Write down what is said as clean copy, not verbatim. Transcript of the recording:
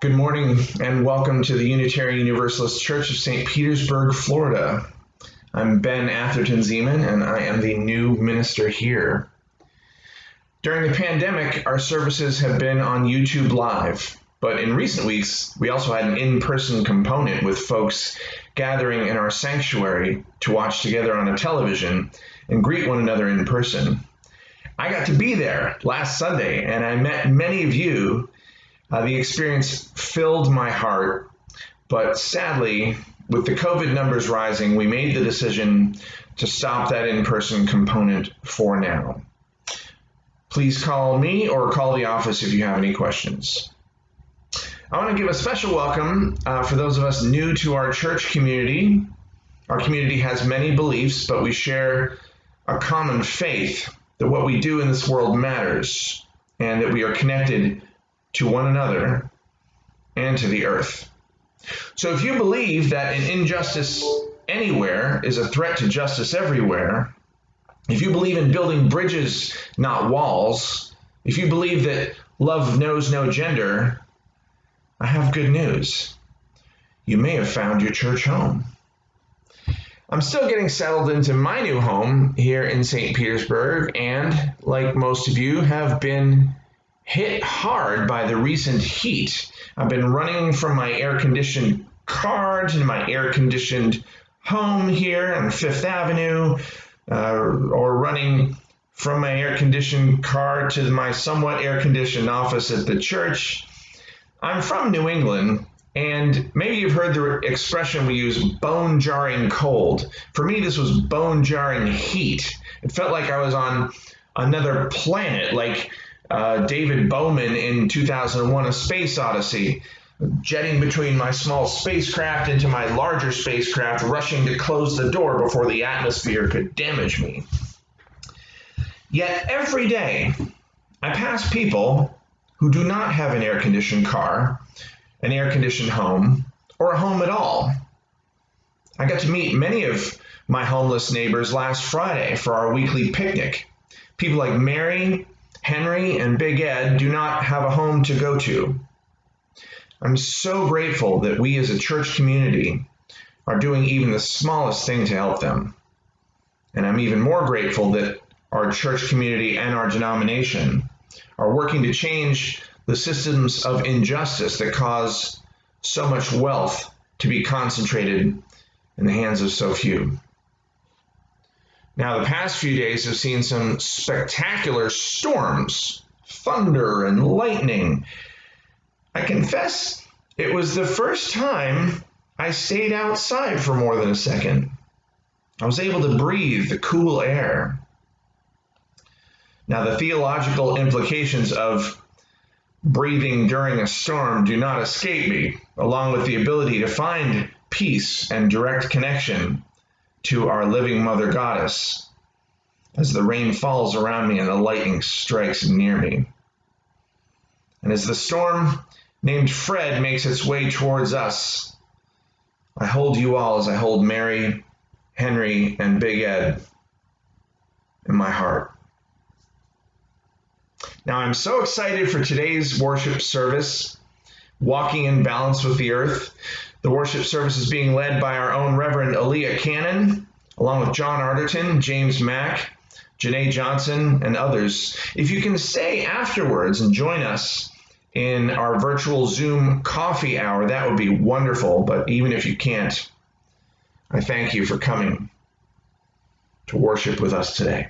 Good morning and welcome to the Unitarian Universalist Church of St. Petersburg, Florida. I'm Ben Atherton Zeman and I am the new minister here. During the pandemic, our services have been on YouTube Live, but in recent weeks, we also had an in-person component with folks gathering in our sanctuary to watch together on a television and greet one another in person. I got to be there last Sunday and I met many of you. The experience filled my heart, but sadly, with the COVID numbers rising, we made the decision to stop that in-person component for now. Please call me or call the office if you have any questions. I want to give a special welcome for those of us new to our church community. Our community has many beliefs, but we share a common faith that what we do in this world matters and that we are connected to one another and to the earth. So if you believe that an injustice anywhere is a threat to justice everywhere, if you believe in building bridges, not walls, if you believe that love knows no gender, I have good news. You may have found your church home. I'm still getting settled into my new home here in St. Petersburg, and like most of you, have been hit hard by the recent heat. I've been running from my air-conditioned car to my air-conditioned home here on Fifth Avenue, or running from my air-conditioned car to my somewhat air-conditioned office at the church. I'm from New England, and maybe you've heard the expression we use, bone-jarring cold. For me, this was bone-jarring heat. It felt like I was on another planet, like David Bowman in 2001, A Space Odyssey, jetting between my small spacecraft into my larger spacecraft, rushing to close the door before the atmosphere could damage me. Yet every day, I pass people who do not have an air-conditioned car, an air-conditioned home, or a home at all. I got to meet many of my homeless neighbors last Friday for our weekly picnic. People like Mary, Henry, and Big Ed do not have a home to go to. I'm so grateful that we as a church community are doing even the smallest thing to help them. And I'm even more grateful that our church community and our denomination are working to change the systems of injustice that cause so much wealth to be concentrated in the hands of so few. Now, the past few days have seen some spectacular storms, thunder, and lightning. I confess it was the first time I stayed outside for more than a second. I was able to breathe the cool air. Now, the theological implications of breathing during a storm do not escape me, along with the ability to find peace and direct connection to our living Mother Goddess as the rain falls around me and the lightning strikes near me. And as the storm named Fred makes its way towards us, I hold you all as I hold Mary, Henry, and Big Ed in my heart. Now, I'm so excited for today's worship service, Walking in Balance with the Earth. The worship service is being led by our own Reverend Aaliyah Cannon, along with John Arterton, James Mack, Janae Johnson, and others. If you can stay afterwards and join us in our virtual Zoom coffee hour, that would be wonderful. But even if you can't, I thank you for coming to worship with us today.